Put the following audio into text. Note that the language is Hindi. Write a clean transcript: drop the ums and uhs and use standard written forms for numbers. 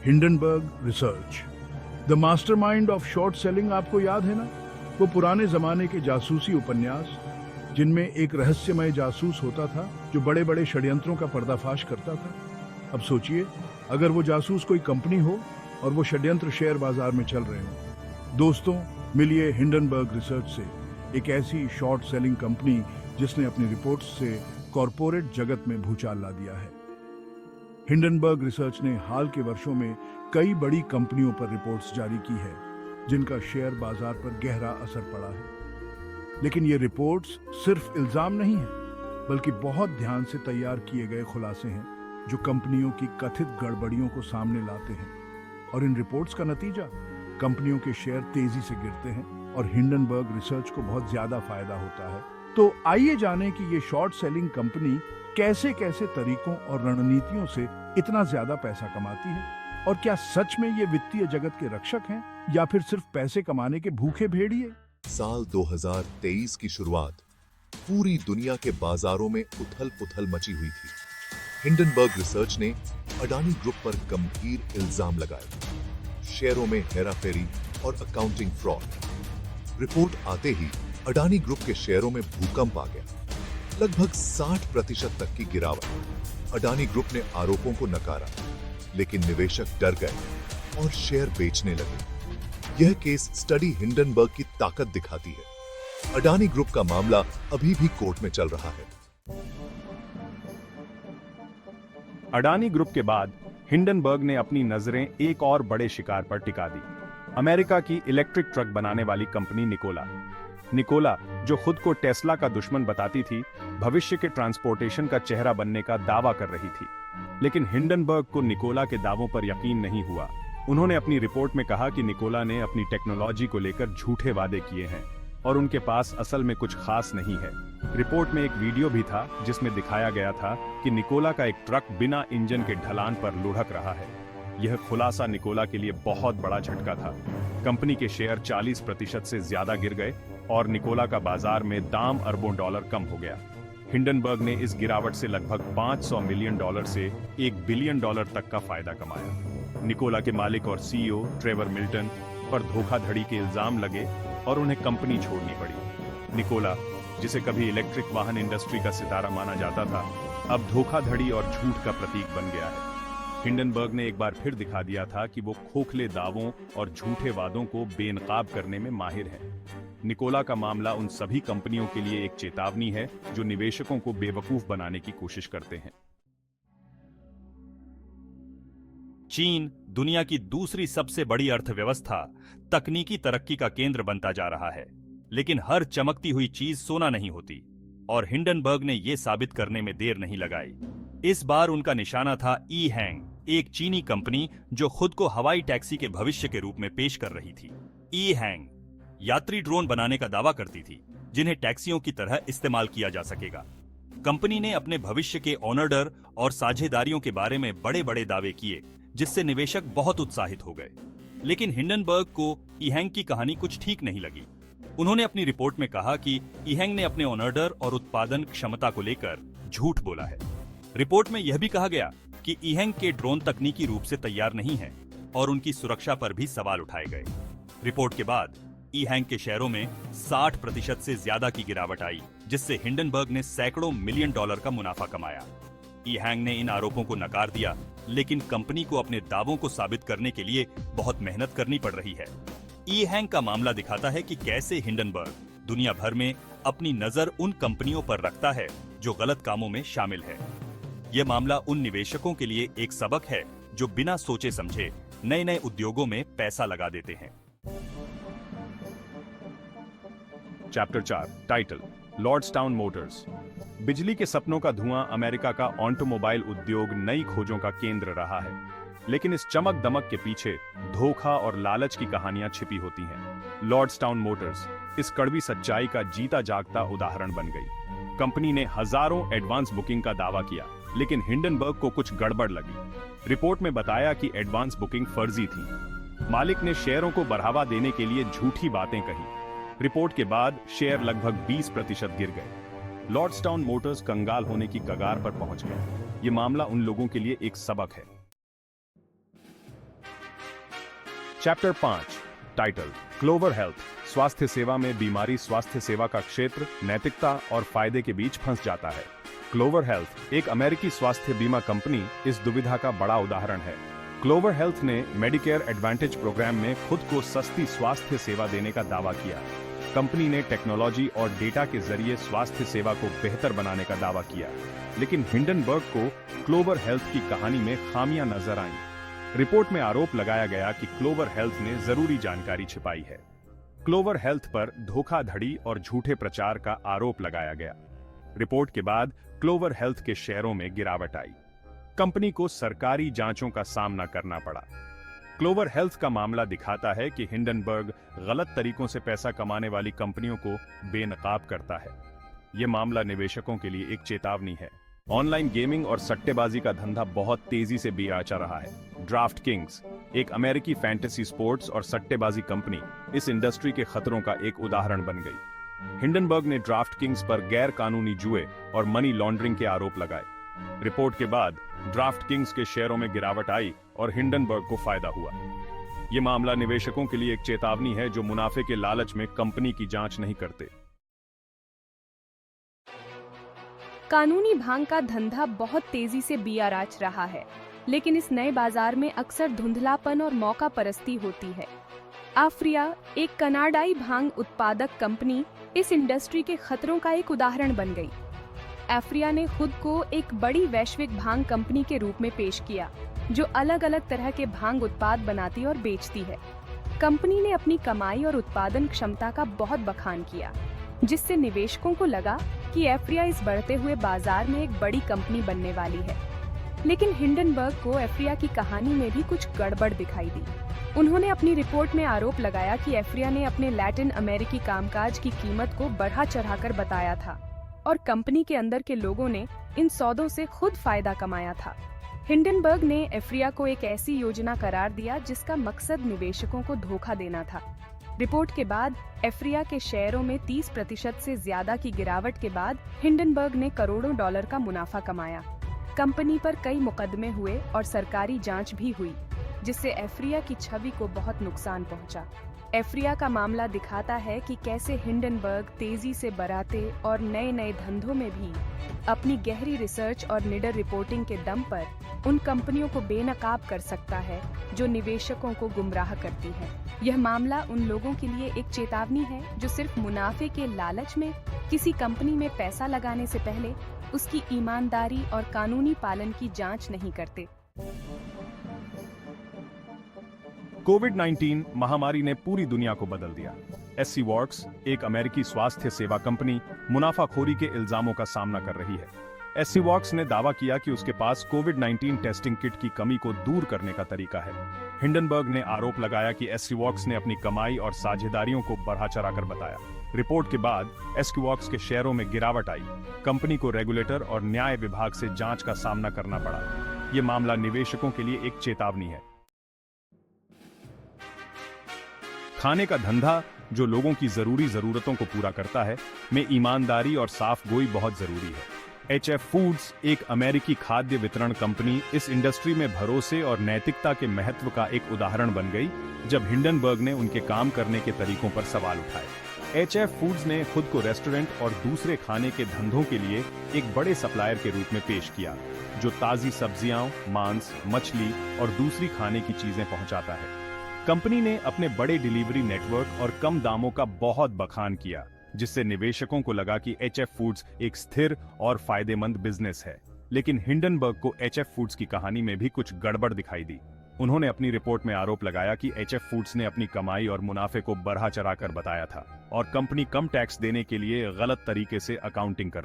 Hindenburg research, the mastermind of short selling. आपको याद है ना, वो पुराने जमाने के जासूसी उपन्यास जिनमें एक रहस्यमय जासूस होता था जो बड़े बड़े षड्यंत्रों का पर्दाफाश करता था। अब सोचिए, अगर वो जासूस कोई कंपनी हो और वो षड्यंत्र शेयर बाजार में चल रहे हो। दोस्तों, मिलिए हिंडनबर्ग रिसर्च से, एक ऐसी शॉर्ट सेलिंग कंपनी जिसने अपनी रिपोर्ट्स से कॉरपोरेट जगत में भूचाल ला दिया है। हिंडनबर्ग रिसर्च ने हाल के वर्षों में कई बड़ी कंपनियों पर रिपोर्ट्स जारी की है जिनका शेयर बाजार पर गहरा असर पड़ा है। लेकिन ये रिपोर्ट्स सिर्फ इल्जाम नहीं है, बल्कि बहुत ध्यान से तैयार किए गए खुलासे हैं जो कंपनियों की कथित गड़बड़ियों को सामने लाते हैं। और इन रिपोर्ट्स का नतीजा, कंपनियों के शेयर तेजी से गिरते हैं और हिंडनबर्ग रिसर्च को बहुत ज्यादा फायदा होता है। तो आइए जानें कि ये शॉर्ट सेलिंग कंपनी कैसे कैसे तरीकों और रणनीतियों से इतना ज्यादा पैसा कमाती है, और क्या सच में ये वित्तीय जगत के रक्षक हैं या फिर सिर्फ पैसे कमाने के भूखे भेड़िए। साल 2023 की शुरुआत पूरी दुनिया के बाजारों में उथल-पुथल मची हुई थी। हिंडनबर्ग रिसर्च ने अडानी ग्रुप पर गंभीर इल्जाम लगाए, शेयरों में हेराफेरी और अकाउंटिंग फ्रॉड। रिपोर्ट आते ही अडानी ग्रुप के शेयरों में भूकंप आ गया, लगभग 60% तक की गिरावट। अडानी ग्रुप ने आरोपों को नकारा, लेकिन निवेशक डर गए और शेयर बेचने लगे। यह केस स्टडी हिंडनबर्ग की ताकत दिखाती है। अडानी ग्रुप का मामला अभी भी कोर्ट में चल रहा है। अडानी ग्रुप के बाद हिंडनबर्ग ने अपनी नजरें एक और बड़े शिकार पर टिका दी, अमेरिका की इलेक्ट्रिक ट्रक बनाने वाली कंपनी निकोला। निकोला, जो खुद को टेस्ला का दुश्मन बताती थी, भविष्य के ट्रांसपोर्टेशन का चेहरा बनने का दावा कर रही थी। लेकिन हिंडनबर्ग को निकोला के दावों पर यकीन नहीं हुआ। उन्होंने अपनी रिपोर्ट में कहा कि निकोला ने अपनी टेक्नोलॉजी को लेकर झूठे वादे किए हैं और उनके पास असल में कुछ खास नहीं है। रिपोर्ट में एक वीडियो भी था जिसमें दिखाया गया था कि निकोला का एक ट्रक बिना इंजन के ढलान पर लुढ़क रहा है। यह खुलासा निकोला के लिए बहुत बड़ा झटका था। कंपनी के शेयर 40% से ज्यादा गिर गए और निकोला का बाजार में दाम अरबों डॉलर कम हो गया। हिंडनबर्ग ने इस गिरावट से लगभग $500 मिलियन से $1 बिलियन तक का फायदा कमाया। निकोला के मालिक और सीईओ ट्रेवर मिल्टन पर धोखाधड़ी के इल्जाम लगे और उन्हें कंपनी छोड़नी पड़ी। निकोला, जिसे कभी इलेक्ट्रिक वाहन इंडस्ट्री का सितारा माना जाता था, अब धोखाधड़ी और झूठ का प्रतीक बन गया है। हिंडनबर्ग ने एक बार फिर दिखा दिया था कि वो खोखले दावों और झूठे वादों को बेनकाब करने में माहिर है। निकोला का मामला उन सभी कंपनियों के लिए एक चेतावनी है जो निवेशकों को बेवकूफ बनाने की कोशिश करते हैं। चीन, दुनिया की दूसरी सबसे बड़ी अर्थव्यवस्था, तकनीकी तरक्की का केंद्र बनता जा रहा है। लेकिन हर चमकती हुई चीज सोना नहीं होती, और हिंडनबर्ग ने यह साबित करने में देर नहीं लगाई। इस बार उनका निशाना था ईहैंग, एक चीनी कंपनी जो खुद को हवाई टैक्सी के भविष्य के रूप में पेश कर रही थी। ईहैंग यात्री ड्रोन बनाने का दावा करती थी जिन्हें टैक्सियों की तरह इस्तेमाल किया जा सकेगा। कंपनी ने अपने भविष्य के ऑनर्डर और साझेदारियों के बारे में बड़े बड़े दावे किए, जिससे निवेशक बहुत उत्साहित हो गए। लेकिन हिंडनबर्ग को ईहैंग की कहानी कुछ ठीक नहीं लगी। उन्होंने अपनी रिपोर्ट में कहा कि ईहैंग ने अपने ऑनर्डर और उत्पादन क्षमता को लेकर झूठ बोला है। रिपोर्ट में यह भी कहा गया कि ईहैंग के ड्रोन तकनीकी रूप से तैयार नहीं है और उनकी सुरक्षा पर भी सवाल उठाए गए। रिपोर्ट के बाद ईहैंग के शेयरों में 60% से ज्यादा की गिरावट आई, जिससे हिंडनबर्ग ने सैकड़ों मिलियन डॉलर का मुनाफा कमाया। ईहैंग ने इन आरोपों को नकार दिया, लेकिन कंपनी को अपने दावों को साबित करने के लिए बहुत मेहनत करनी पड़ रही है। ईहैंग का मामला दिखाता है कि कैसे हिंडनबर्ग दुनिया भर में अपनी नजर उन कंपनियों पर रखता है जो गलत कामों में शामिल है। यह मामला उन निवेशकों के लिए एक सबक है जो बिना सोचे समझे नए नए उद्योगों में पैसा लगा देते हैं। Chapter 4, title Lordstown Motors. बिजली के सपनों का धुआं अमेरिका का ऑटोमोबाइल उद्योग नई खोजों का केंद्र रहा है, लेकिन इस चमक दमक के पीछे धोखा और लालच की कहानियां छिपी होती हैं। लॉर्ड्सटाउन मोटर्स इस कड़वी सच्चाई का जीता जागता उदाहरण बन गई। कंपनी ने हजारों एडवांस बुकिंग का दावा किया, लेकिन हिंडनबर्ग को कुछ गड़बड़ लगी। रिपोर्ट में बताया कि एडवांस बुकिंग फर्जी थी। मालिक ने शेयरों को बढ़ावा देने के लिए झूठी बातें कही। रिपोर्ट के बाद शेयर लगभग 20% गिर गए। लॉर्ड्सटाउन मोटर्स कंगाल होने की कगार पर पहुंच गए। ये मामला उन लोगों के लिए एक सबक है। चैप्टर 5 टाइटल क्लोवर हेल्थ स्वास्थ्य सेवा में बीमारी स्वास्थ्य सेवा का क्षेत्र नैतिकता और फायदे के बीच फंस जाता है। क्लोवर हेल्थ एक अमेरिकी स्वास्थ्य बीमा कंपनी इस दुविधा का बड़ा उदाहरण है। क्लोवर हेल्थ ने मेडिकेयर एडवांटेज प्रोग्राम में खुद को सस्ती स्वास्थ्य सेवा देने का दावा किया। कंपनी ने टेक्नोलॉजी और डेटा के जरिए स्वास्थ्य सेवा को बेहतर बनाने का दावा किया, लेकिन हिंडनबर्ग को क्लोवर हेल्थ की कहानी में खामियां नजर आईं। रिपोर्ट में आरोप लगाया गया कि क्लोवर हेल्थ ने जरूरी जानकारी छिपाई है। क्लोवर हेल्थ पर धोखाधड़ी और झूठे प्रचार का आरोप लगाया गया। रिपोर्ट के बाद क्लोवर हेल्थ के शेयरों में गिरावट आई। कंपनी को सरकारी जांचों का सामना करना पड़ा। क्लोवर हेल्थ का मामला दिखाता है कि हिंडनबर्ग गलत तरीकों से पैसा कमाने वाली कंपनियों को बेनकाब करता है। यह मामला निवेशकों के लिए एक चेतावनी है। ऑनलाइन गेमिंग और सट्टेबाजी का धंधा बहुत तेजी से बिराचा रहा है। ड्राफ्ट किंग्स एक अमेरिकी फैंटेसी स्पोर्ट्स और सट्टेबाजी कंपनी इस इंडस्ट्री के खतरों का एक उदाहरण बन गई। हिंडनबर्ग ने ड्राफ्ट किंग्स पर गैर कानूनी जुए और मनी लॉन्ड्रिंग के आरोप लगाए। रिपोर्ट के बाद ड्राफ्ट किंग्स के शेयरों में गिरावट आई और हिंडनबर्ग को फायदा हुआ। यह मामला निवेशकों के लिए एक चेतावनी है जो मुनाफे के लालच में कंपनी की जांच नहीं करते। कानूनी भांग का धंधा बहुत तेजी से बिराच रहा है, लेकिन इस नए बाजार में अक्सर धुंधलापन और मौका परस्ती होती है। आफ्रिया एक कनाडाई भांग उत्पादक कंपनी इस इंडस्ट्री के खतरों का एक उदाहरण बन गई। आफ्रिया ने खुद को एक बड़ी वैश्विक भांग कंपनी के रूप में पेश किया, जो अलग अलग तरह के भांग उत्पाद बनाती और बेचती है। कंपनी ने अपनी कमाई और उत्पादन क्षमता का बहुत बखान किया, जिससे निवेशकों को लगा कि आफ्रिया इस बढ़ते हुए बाजार में एक बड़ी कंपनी बनने वाली है। लेकिन हिंडनबर्ग को आफ्रिया की कहानी में भी कुछ गड़बड़ दिखाई दी। उन्होंने अपनी रिपोर्ट में आरोप लगाया कि आफ्रिया ने अपने लैटिन अमेरिकी कामकाज की कीमत को बढ़ा चढ़ाकर बताया था और कंपनी के अंदर के लोगों ने इन सौदों से खुद फायदा कमाया था। हिंडनबर्ग ने आफ्रिया को एक ऐसी योजना करार दिया जिसका मकसद निवेशकों को धोखा देना था। रिपोर्ट के बाद आफ्रिया के शेयरों में 30% से ज्यादा की गिरावट के बाद हिंडनबर्ग ने करोड़ों डॉलर का मुनाफा कमाया। कंपनी पर कई मुकदमे हुए और सरकारी जांच भी हुई, जिससे आफ्रिया की छवि को बहुत नुकसान पहुंचा। आफ्रिया का मामला दिखाता है कि कैसे हिंडनबर्ग तेजी से बढ़ाते और नए नए धंधों में भी अपनी गहरी रिसर्च और निडर रिपोर्टिंग के दम पर उन कंपनियों को बेनकाब कर सकता है जो निवेशकों को गुमराह करती हैं। यह मामला उन लोगों के लिए एक चेतावनी है जो सिर्फ मुनाफे के लालच में किसी कंपनी में पैसा लगाने से पहले उसकी ईमानदारी और कानूनी पालन की जांच नहीं करते। कोविड-19 महामारी ने पूरी दुनिया को बदल दिया। एससी वॉर्क्स एक अमेरिकी स्वास्थ्य सेवा कंपनी मुनाफाखोरी के इल्जामों का सामना कर रही है। एससी वॉर्क्स ने दावा किया कि उसके पास कोविड-19 टेस्टिंग किट की कमी को दूर करने का तरीका है। हिंडनबर्ग ने आरोप लगाया कि एससी वॉर्क्स ने अपनी कमाई और साझेदारियों को बढ़ा चढ़ाकर बताया। रिपोर्ट के बाद एससी वॉर्क्स के शेयरों में गिरावट आई। कंपनी को रेगुलेटर और न्याय विभाग से जांच का सामना करना पड़ा। यह मामला निवेशकों के लिए एक चेतावनी है। खाने का धंधा जो लोगों की जरूरी जरूरतों को पूरा करता है, में ईमानदारी और साफ गोई बहुत जरूरी है। एचएफ फूड्स एक अमेरिकी खाद्य वितरण कंपनी इस इंडस्ट्री में भरोसे और नैतिकता के महत्व का एक उदाहरण बन गई जब हिंडनबर्ग ने उनके काम करने के तरीकों पर सवाल उठाए। एचएफ फूड्स ने खुद को रेस्टोरेंट और दूसरे खाने के धंधों के लिए एक बड़े सप्लायर के रूप में पेश किया, जो ताजी सब्जियां, मांस, मछली और दूसरी खाने की चीजें पहुंचाता है। कंपनी ने अपने बड़े डिलीवरी नेटवर्क और कम दामों का बहुत बखान किया, जिससे निवेशकों को लगा कि एचएफ फूड्स एक स्थिर और फायदेमंद बिजनेस है। लेकिन हिंडनबर्ग को एचएफ फूड्स की कहानी में भी कुछ गड़बड़ दिखाई दी। उन्होंने अपनी रिपोर्ट में आरोप लगाया कि एचएफ फूड्स ने अपनी कमाई और मुनाफे को बढ़ा चढ़ाकर बताया था और कंपनी कम टैक्स देने के लिए गलत तरीके से अकाउंटिंग कर रही